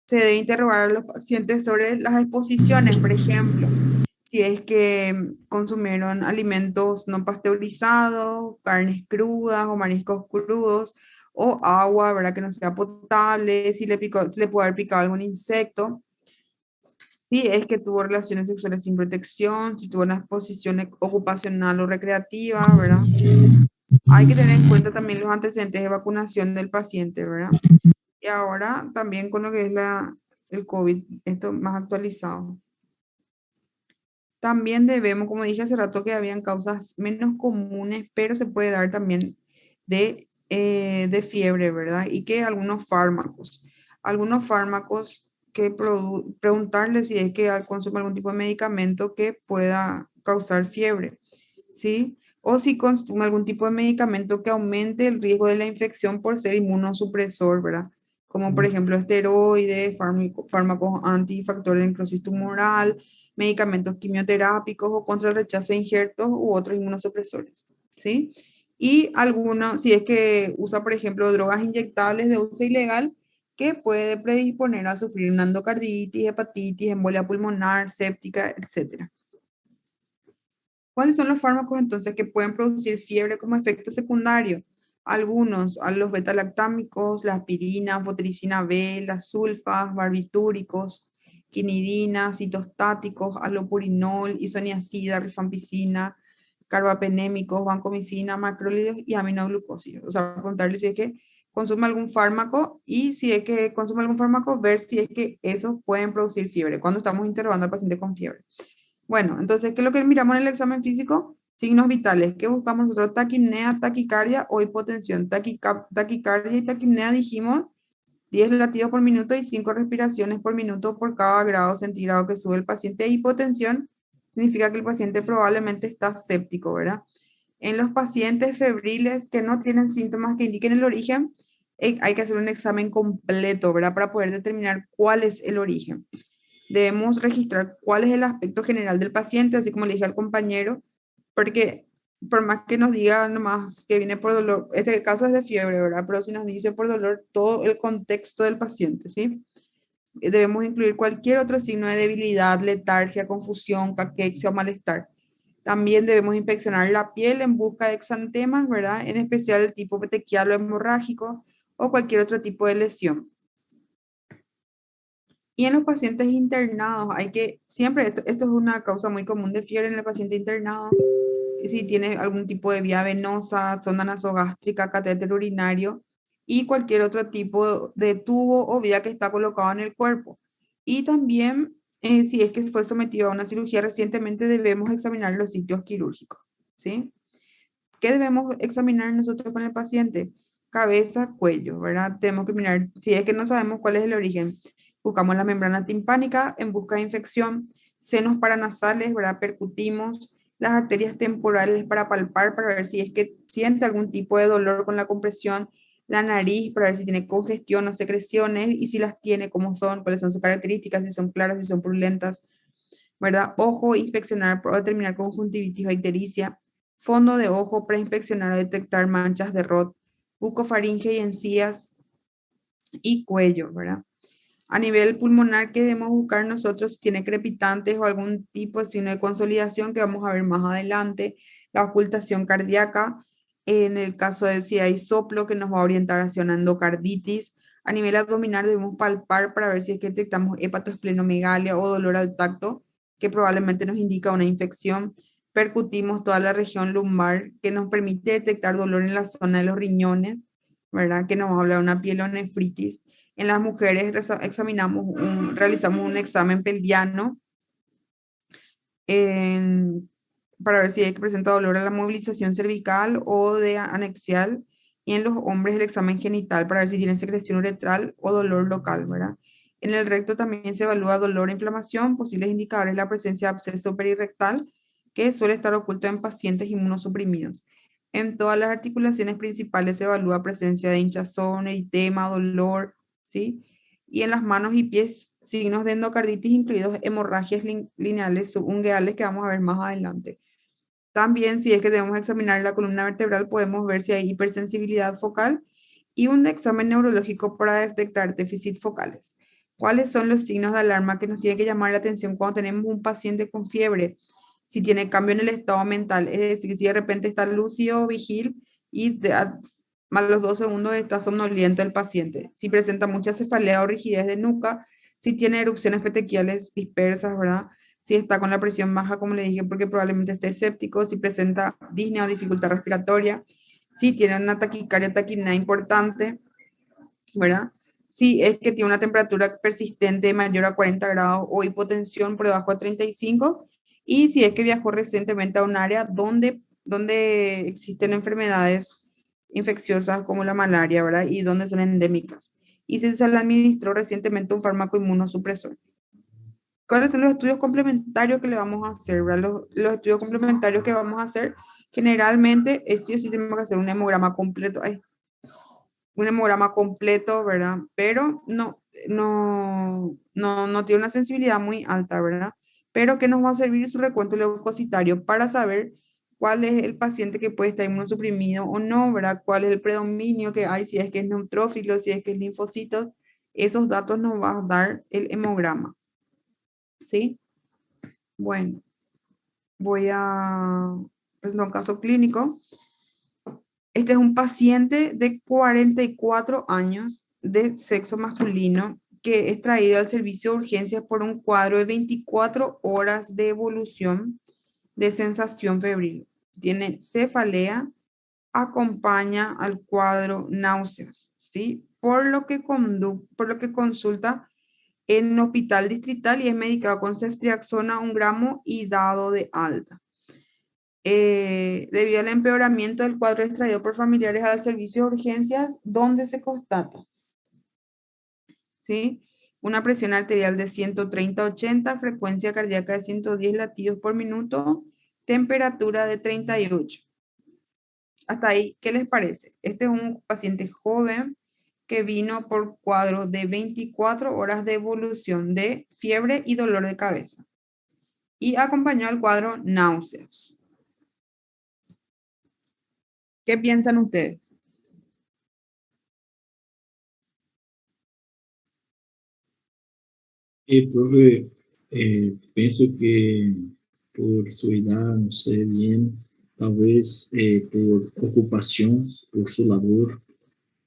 Se debe interrogar a los pacientes sobre las exposiciones, por ejemplo, si es que consumieron alimentos no pasteurizados, carnes crudas o mariscos crudos, o agua, ¿verdad? Que no sea potable, si le puede haber picado algún insecto, si es que tuvo relaciones sexuales sin protección, si tuvo una exposición ocupacional o recreativa, ¿verdad? Hay que tener en cuenta también los antecedentes de vacunación del paciente, ¿verdad? Y ahora también con lo que es el COVID, esto más actualizado. También debemos, como dije hace rato, que habían causas menos comunes, pero se puede dar también de fiebre, ¿verdad? Y que algunos fármacos que preguntarle si es que consume algún tipo de medicamento que pueda causar fiebre, ¿sí? O si consume algún tipo de medicamento que aumente el riesgo de la infección por ser inmunosupresor, ¿verdad? Como por ejemplo esteroides, fármacos antifactores de necrosis tumoral, medicamentos quimioterápicos o contra el rechazo de injertos u otros inmunosupresores, ¿sí? Y algunos, si es que usa, por ejemplo, drogas inyectables de uso ilegal, que puede predisponer a sufrir una endocarditis, hepatitis, embolia pulmonar, séptica, etc. ¿Cuáles son los fármacos entonces que pueden producir fiebre como efecto secundario? Algunos, a los beta-lactámicos, la aspirina, anfotericina B, las sulfas, barbitúricos, quinidina, citostáticos, alopurinol, isoniazida, rifampicina, carbapenémicos, vancomicina, macrólidos y aminoglucósidos. O sea, preguntarle si es que consume algún fármaco y si es que consume algún fármaco, ver si es que esos pueden producir fiebre cuando estamos interrogando al paciente con fiebre. Bueno, entonces, ¿qué es lo que miramos en el examen físico? Signos vitales. ¿Qué buscamos nosotros? Taquipnea, taquicardia o hipotensión. Taquicardia y taquipnea dijimos 10 latidos por minuto y 5 respiraciones por minuto por cada grado centígrado que sube el paciente. Hipotensión significa que el paciente probablemente está séptico, ¿verdad? En los pacientes febriles que no tienen síntomas que indiquen el origen, hay que hacer un examen completo, ¿verdad? Para poder determinar cuál es el origen. debemos registrar cuál es el aspecto general del paciente, así como le dije al compañero, porque por más que nos diga nomás que viene por dolor, este caso es de fiebre, ¿verdad? Pero si nos dice por dolor, todo el contexto del paciente, ¿sí? Debemos incluir cualquier otro signo de debilidad, letargia, confusión, caquexia o malestar. También debemos inspeccionar la piel en busca de exantemas, ¿verdad? En especial el tipo petequial o hemorrágico o cualquier otro tipo de lesión. Y en los pacientes internados, hay que, siempre, esto es una causa muy común de fiebre en el paciente internado, si tiene algún tipo de vía venosa, sonda nasogástrica, catéter urinario y cualquier otro tipo de tubo o vía que está colocado en el cuerpo. Y también, si es que fue sometido a una cirugía recientemente, debemos examinar los sitios quirúrgicos, ¿sí? ¿Qué debemos examinar nosotros con el paciente? Cabeza, cuello, ¿verdad? Tenemos que mirar, si es que no sabemos cuál es el origen, buscamos la membrana timpánica en busca de infección, senos paranasales, ¿verdad? Percutimos las arterias temporales para palpar, para ver si es que siente algún tipo de dolor con la compresión, la nariz, para ver si tiene congestión o secreciones, y si las tiene, cómo son, cuáles son sus características, si son claras, si son purulentas, ¿verdad? Ojo, inspeccionar para determinar conjuntivitis o ictericia. Fondo de ojo para inspeccionar o detectar manchas de Roth, bucofaringe y encías y cuello, ¿verdad? A nivel pulmonar, ¿qué debemos buscar nosotros? Si tiene crepitantes o algún tipo de signo de consolidación que vamos a ver más adelante. La ocultación cardíaca, en el caso de si hay soplo que nos va a orientar hacia una endocarditis. A nivel abdominal debemos palpar para ver si es que detectamos hepatoesplenomegalia o dolor al tacto, que probablemente nos indica una infección. Percutimos toda la región lumbar, que nos permite detectar dolor en la zona de los riñones, ¿verdad? Que nos habla de una pielonefritis. En las mujeres realizamos un examen pelviano para ver si hay que presenta dolor a la movilización cervical o de anexial. Y en los hombres el examen genital para ver si tienen secreción uretral o dolor local, ¿verdad? En el recto también se evalúa dolor e inflamación, posibles indicadores de la presencia de absceso perirectal, que suele estar oculto en pacientes inmunosuprimidos. En todas las articulaciones principales se evalúa presencia de hinchazón, eritema, dolor, ¿sí? Y en las manos y pies, signos de endocarditis, incluidos hemorragias lineales subungueales que vamos a ver más adelante. También, si es que debemos examinar la columna vertebral, podemos ver si hay hipersensibilidad focal y un examen neurológico para detectar déficits focales. ¿Cuáles son los signos de alarma que nos tienen que llamar la atención cuando tenemos un paciente con fiebre? Si tiene cambio en el estado mental, es decir, si de repente está lúcido, vigil y más los 2 segundos está somnoliento el paciente. Si presenta mucha cefalea o rigidez de nuca, si tiene erupciones petequiales dispersas, ¿verdad? Si está con la presión baja, como le dije, porque probablemente esté escéptico, si presenta disnea o dificultad respiratoria, si tiene una taquicardia, taquipnea importante, ¿verdad? Si es que tiene una temperatura persistente mayor a 40 grados o hipotensión por debajo de 35, y si es que viajó recientemente a un área donde existen enfermedades infecciosas como la malaria, ¿verdad? Y donde son endémicas. Y si se le administró recientemente un fármaco inmunosupresor. ¿Cuáles son los estudios complementarios que le vamos a hacer, ¿verdad? Los estudios complementarios que vamos a hacer, generalmente, sí o sí tenemos que hacer un hemograma completo. Un hemograma completo, ¿verdad? Pero no tiene una sensibilidad muy alta, ¿verdad? Pero que nos va a servir su recuento leucocitario para saber cuál es el paciente que puede estar inmunosuprimido o no, ¿verdad? Cuál es el predominio que hay, si es que es neutrófilo, si es que es linfocitos. Esos datos nos va a dar el hemograma, ¿sí? Bueno, voy a presentar un caso clínico. Este es un paciente de 44 años de sexo masculino que es traído al servicio de urgencias por un cuadro de 24 horas de evolución de sensación febril. Tiene cefalea, acompaña al cuadro náuseas, ¿sí? Por lo que consulta en hospital distrital y es medicado con ceftriaxona 1 gramo y dado de alta. Debido al empeoramiento del cuadro extraído por familiares al servicio de urgencias, donde se constata, ¿sí? Una presión arterial de 130/80, frecuencia cardíaca de 110 latidos por minuto, temperatura de 38. Hasta ahí, ¿qué les parece? Este es un paciente joven que vino por cuadro de 24 horas de evolución de fiebre y dolor de cabeza. Y acompañó al cuadro náuseas. ¿Qué piensan ustedes? Profe, pienso que por su edad, no sé bien, tal vez por ocupación, por su labor,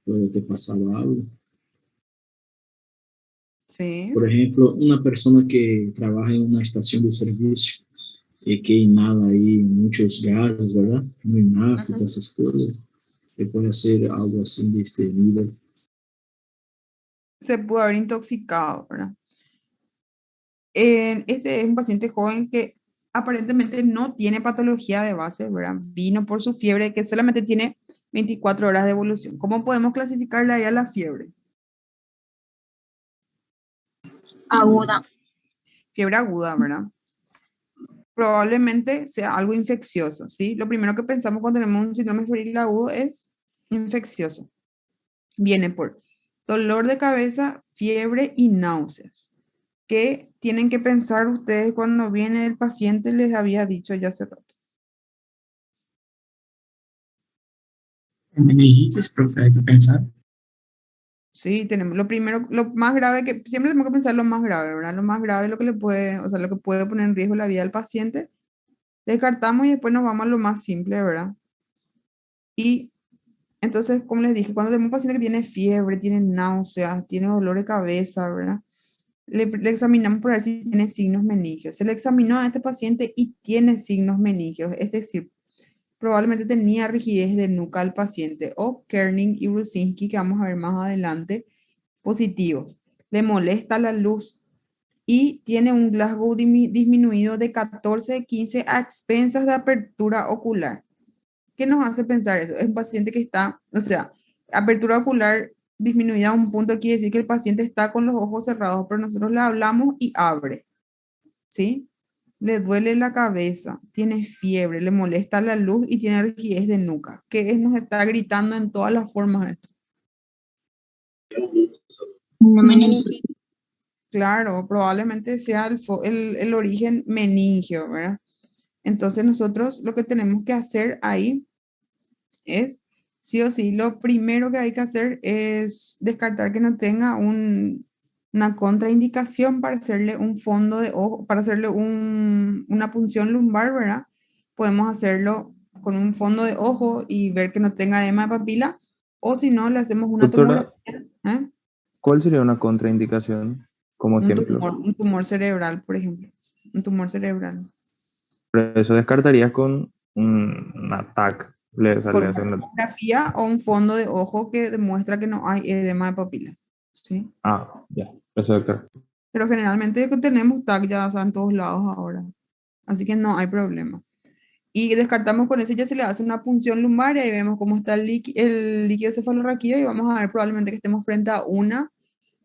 puede ter pasado algo. Sí. Por ejemplo, una persona que trabaja en una estación de servicio y que inhala ahí muchos gases, ¿verdad? Muy nafta, Ujú. esas cosas, que puede hacer algo así de este nivel. Se pudo haber intoxicado, ¿verdad? Este es un paciente joven que aparentemente no tiene patología de base, ¿verdad? Vino por su fiebre que solamente tiene 24 horas de evolución. ¿Cómo podemos clasificarle ahí a la fiebre? Aguda. Fiebre aguda, ¿verdad? Probablemente sea algo infeccioso, ¿sí? Lo primero que pensamos cuando tenemos un síndrome febril agudo es infeccioso. Viene por dolor de cabeza, fiebre y náuseas. ¿Qué tienen que pensar ustedes cuando viene el paciente? Les había dicho ya hace rato. Meningitis, profe, hay que pensar. Sí, tenemos lo primero, lo más grave que siempre tenemos que pensar lo más grave, ¿verdad? Lo más grave, lo que le puede, o sea, lo que puede poner en riesgo la vida del paciente. Descartamos y después nos vamos a lo más simple, ¿verdad? Y entonces, como les dije, cuando tenemos un paciente que tiene fiebre, tiene náuseas, tiene dolor de cabeza, ¿verdad? Le examinamos por ver si tiene signos meningios. Se le examinó a este paciente y tiene signos meningios, es decir, probablemente tenía rigidez de nuca al paciente o Kerning y Rusinski, que vamos a ver más adelante, positivos. Le molesta la luz y tiene un Glasgow disminuido de 14-15 a expensas de apertura ocular. ¿Qué nos hace pensar eso? Es un paciente que está, o sea, apertura ocular disminuida a un punto quiere decir que el paciente está con los ojos cerrados, pero nosotros le hablamos y abre, ¿sí? Le duele la cabeza, tiene fiebre, le molesta la luz y tiene rigidez de nuca. ¿Qué es? Nos está gritando en todas las formas esto. Una meningitis. Claro, probablemente sea el origen meningio, ¿verdad? Entonces nosotros lo que tenemos que hacer ahí es, sí o sí, lo primero que hay que hacer es descartar que no tenga una contraindicación para hacerle un fondo de ojo, para hacerle una punción lumbar, ¿verdad? Podemos hacerlo con un fondo de ojo y ver que no tenga edema de papila, o si no, le hacemos una Doctora, tomografía, ¿eh? ¿cuál sería una contraindicación como ejemplo? Un tumor cerebral, por ejemplo. Un tumor cerebral. Por eso descartarías con un ataque. O sea, Con le una hacen tomografía o un fondo de ojo que demuestra que no hay edema de papila. ¿Sí? ya. Eso, doctor. Pero generalmente tenemos TAC ya, o sea, en todos lados ahora. Así que no hay problema. Y descartamos con eso, ya se le hace una punción lumbar y ahí vemos cómo está el líquido cefalorraquídeo y vamos a ver probablemente que estemos frente a una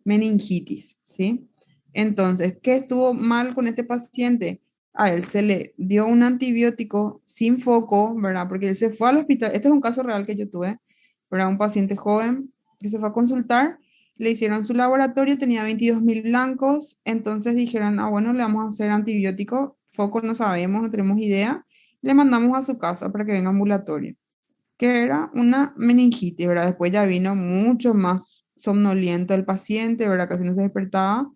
meningitis, ¿sí? Entonces, ¿qué estuvo mal con este paciente? A él se le dio un antibiótico sin foco, ¿verdad? Porque él se fue al hospital. Este es un caso real que yo tuve, ¿verdad? Un paciente joven que se fue a consultar, le hicieron su laboratorio, tenía 22.000 blancos, entonces dijeron, bueno, le vamos a hacer antibiótico, foco no sabemos, no tenemos idea, le mandamos a su casa para que venga ambulatorio, que era una meningitis, ¿verdad? Después ya vino mucho más somnoliento el paciente, ¿verdad? Casi no se despertaba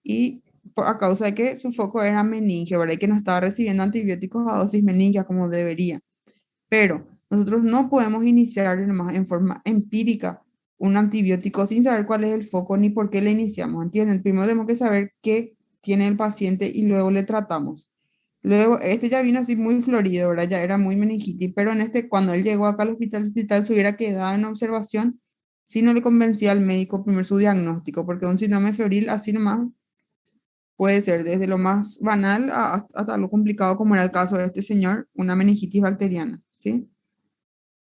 y a causa de que su foco era meningio, ¿verdad? Y que no estaba recibiendo antibióticos a dosis meningia como debería. Pero nosotros no podemos iniciar nomás en forma empírica un antibiótico sin saber cuál es el foco ni por qué le iniciamos, ¿entienden? Primero tenemos que saber qué tiene el paciente y luego le tratamos. Luego, este ya vino así muy florido, ¿verdad? Ya era muy meningitis, pero en este, cuando él llegó acá al hospital distrital, se hubiera quedado en observación si no le convencía al médico primero su diagnóstico, porque un síndrome febril así nomás puede ser desde lo más banal hasta lo complicado, como era el caso de este señor, una meningitis bacteriana, ¿sí?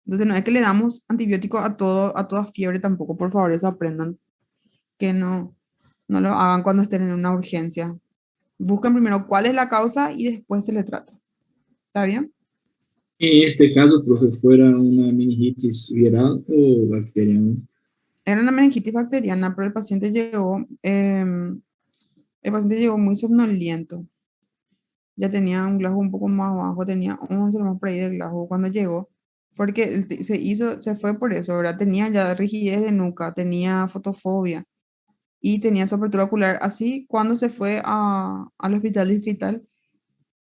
Entonces, no es que le damos antibiótico a toda fiebre tampoco, por favor, eso aprendan, que no lo hagan cuando estén en una urgencia. Busquen primero cuál es la causa y después se le trata. ¿Está bien? En este caso, profe, ¿fuera una meningitis viral o bacteriana? Era una meningitis bacteriana, pero el paciente llegó muy somnoliento. Ya tenía un Glasgow un poco más bajo, tenía 11 más por ahí de Glasgow cuando llegó, porque se fue por eso, ¿verdad? Tenía ya rigidez de nuca, tenía fotofobia y tenía su apertura ocular. Así, cuando se fue al hospital distrital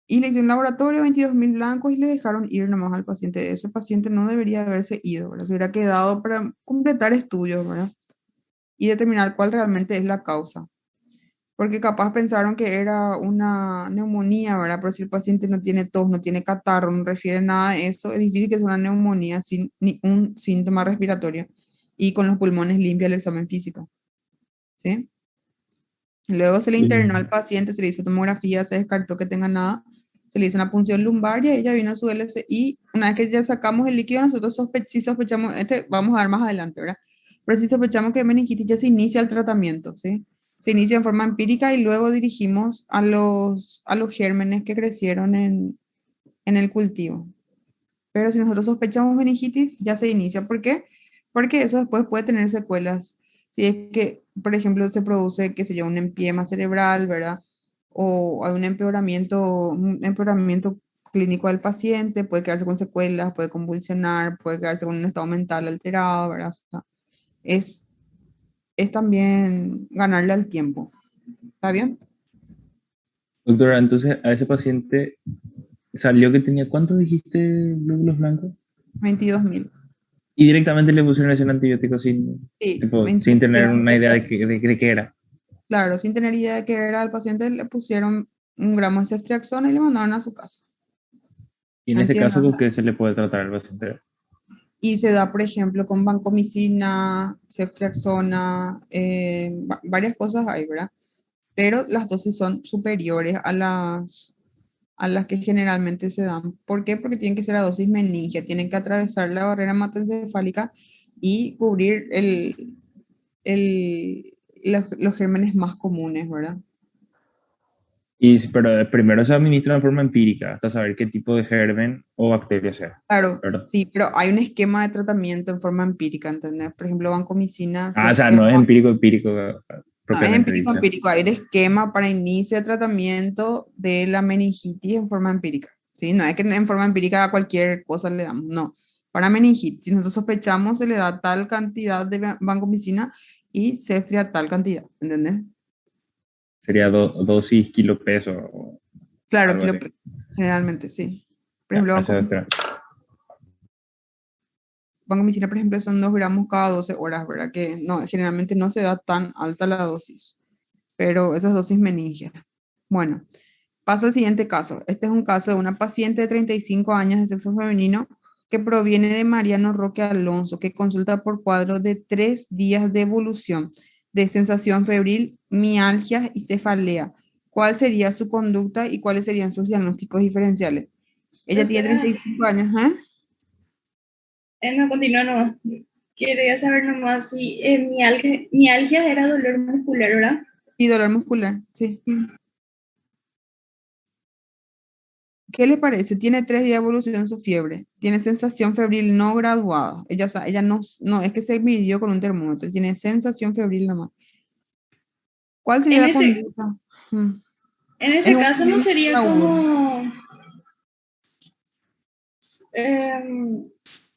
y le hicieron un laboratorio, 22.000 blancos y le dejaron ir nomás al paciente. Ese paciente no debería haberse ido, ¿verdad? Se hubiera quedado para completar estudios, ¿verdad? Y determinar cuál realmente es la causa. Porque capaz pensaron que era una neumonía, ¿verdad? Pero si el paciente no tiene tos, no tiene catarro, no refiere nada de eso, es difícil que sea una neumonía sin ni un síntoma respiratorio y con los pulmones limpios el examen físico, ¿sí? Luego se le internó al Sí, paciente, se le hizo tomografía, se descartó que tenga nada, se le hizo una punción lumbar y ella vino a su LCI. Una vez que ya sacamos el líquido, nosotros sí sospechamos, vamos a ver más adelante, ¿verdad? Pero sí sospechamos que meningitis ya se inicia el tratamiento, ¿sí? Se inicia en forma empírica y luego dirigimos a los gérmenes que crecieron en el cultivo. Pero si nosotros sospechamos meningitis, ya se inicia. ¿Por qué? Porque eso después puede tener secuelas. Si es que, por ejemplo, se produce, qué sé yo, un empiema cerebral, ¿verdad? O hay un empeoramiento clínico del paciente, puede quedarse con secuelas, puede convulsionar, puede quedarse con un estado mental alterado, ¿verdad? O sea, es, es también ganarle al tiempo. ¿Está bien? Doctora, entonces a ese paciente salió que tenía, ¿cuántos dijiste glóbulos blancos? 22.000. Y directamente le pusieron ese antibiótico sin, Sí, tipo, sin 22 tener una idea de qué era. claro, sin tener idea de qué era el paciente, le pusieron 1 gramo de ceftriaxona y le mandaron a su casa. Y en este Entiendo. caso, ¿con qué se le puede tratar al paciente? Y se da, por ejemplo, con vancomicina, ceftriaxona, varias cosas hay, ¿verdad? Pero las dosis son superiores a las que generalmente se dan. ¿Por qué? Porque tienen que ser a dosis meningia, tienen que atravesar la barrera hematoencefálica y cubrir los gérmenes más comunes, ¿verdad? Pero primero se administra de forma empírica hasta saber qué tipo de germen o bacteria sea, Claro, ¿verdad? sí, pero hay un esquema de tratamiento en forma empírica, ¿entendés? Por ejemplo, vancomicina, O sea, no es empírico no, es propiamente empírico, dicho. empírico. Hay el esquema para inicio de tratamiento de la meningitis en forma empírica, ¿sí? No es que en forma empírica a cualquier cosa le damos, no. Para meningitis, si nosotros sospechamos, se le da tal cantidad de vancomicina y cestria tal cantidad, ¿entendés? Sería dosis kilo peso o Claro, algo así. generalmente, sí. Por Ya, ejemplo, gracias, doctora. vancomicina, por ejemplo, son 2 gramos cada 12 horas, ¿verdad? Que no, generalmente no se da tan alta la dosis, pero esas dosis meningias. Bueno, pasa al siguiente caso. Este es un caso de una paciente de 35 años de sexo femenino que proviene de Mariano Roque Alonso, que consulta por cuadro de 3 días de evolución de sensación febril, mialgia y cefalea. ¿Cuál sería su conducta y cuáles serían sus diagnósticos diferenciales? Ella tiene Doctora, 35 años, ¿eh? no, continúa nomás. Quería saber nomás si mialgia era dolor muscular, ¿verdad? Y dolor muscular, sí. ¿Qué le parece? Tiene 3 días de evolución en su fiebre. Tiene sensación febril no graduada. Ella no es que se midió con un termómetro, tiene sensación febril nomás. ¿Cuál sería En la este, conducta? Mm. en Es este un caso no virus sería agudo. como em,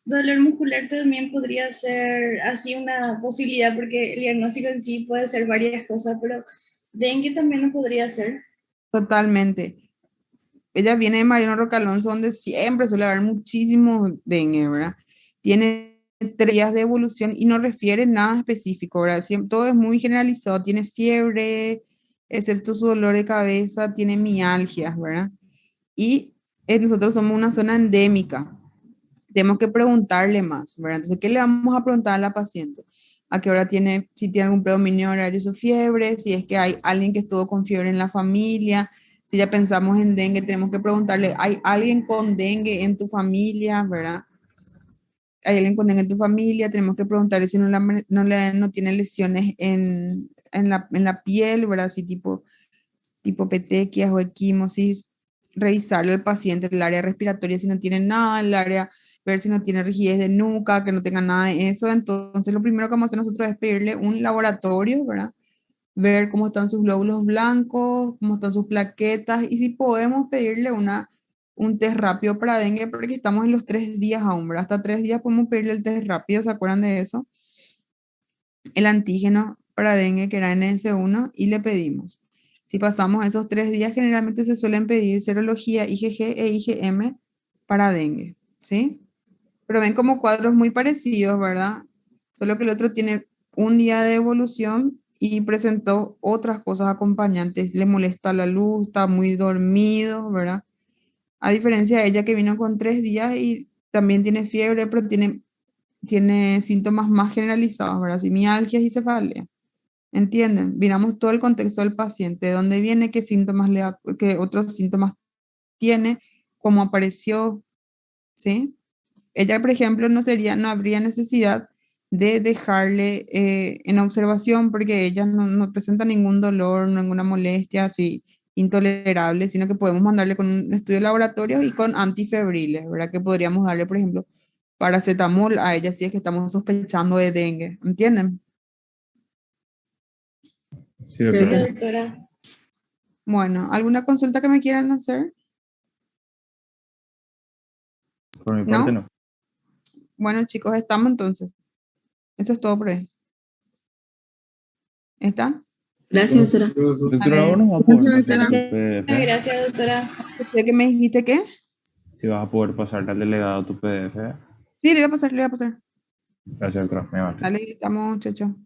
dolor muscular también podría ser así una posibilidad porque el diagnóstico en sí puede ser varias cosas, pero dengue también lo podría ser. Totalmente. Ella viene de Mariano Roca Alonso, donde siempre suele haber muchísimo dengue, ¿verdad? Tiene 3 días de evolución y no refiere nada específico, ¿verdad? Todo es muy generalizado. Tiene fiebre, excepto su dolor de cabeza, tiene mialgias, ¿verdad? Y nosotros somos una zona endémica. Tenemos que preguntarle más, ¿verdad? Entonces, ¿qué le vamos a preguntar a la paciente? ¿A qué hora tiene, si tiene algún predominio horario su fiebre? Si es que hay alguien que estuvo con fiebre en la familia. Si ya pensamos en dengue, tenemos que preguntarle, ¿hay alguien con dengue en tu familia, verdad? ¿Hay alguien con dengue en tu familia? Tenemos que preguntarle si no tiene lesiones en la piel, ¿verdad? Si tipo petequias o equimosis, revisarle al paciente el área respiratoria si no tiene nada, el área ver si no tiene rigidez de nuca, que no tenga nada de eso. Entonces, lo primero que vamos a hacer nosotros es pedirle un laboratorio, ¿verdad? Ver cómo están sus glóbulos blancos, cómo están sus plaquetas y si podemos pedirle un test rápido para dengue, porque estamos en los 3 días aún, ¿verdad? Hasta 3 días podemos pedirle el test rápido, ¿se acuerdan de eso? El antígeno para dengue, que era NS1, y le pedimos. Si pasamos esos 3 días, generalmente se suelen pedir serología IgG e IgM para dengue, ¿sí? Pero ven como cuadros muy parecidos, ¿verdad? Solo que el otro tiene un día de evolución y presentó otras cosas acompañantes. Le molesta la luz, está muy dormido, ¿verdad? A diferencia de ella que vino con 3 días y también tiene fiebre, pero tiene síntomas más generalizados, ¿verdad? Mialgias y cefalea. ¿Entienden? Miramos todo el contexto del paciente, de dónde viene, qué síntomas qué otros síntomas tiene, cómo apareció, ¿sí? Ella, por ejemplo, no habría necesidad de dejarle en observación porque ella no presenta ningún dolor, ninguna molestia así intolerable, sino que podemos mandarle con un estudio de laboratorio y con antifebriles, ¿verdad? Que podríamos darle, por ejemplo, paracetamol a ella si es que estamos sospechando de dengue, ¿entienden? Sí, doctora. doctora. Bueno, ¿alguna consulta que me quieran hacer? Por mi parte, ¿No? no. Bueno, chicos, estamos entonces. Eso es todo por ahí. ¿Está? Gracias, doctora. Doctora, Vale. ¿vos nos vas a poder Gracias, pasar doctora. tu PDF? Gracias, doctora. ¿Usted que me dijiste qué? Si vas a poder pasarte al delegado tu PDF. Sí, le voy a pasar, le voy a pasar. Gracias, doctora. Me va. Dale, estamos, chao, chao.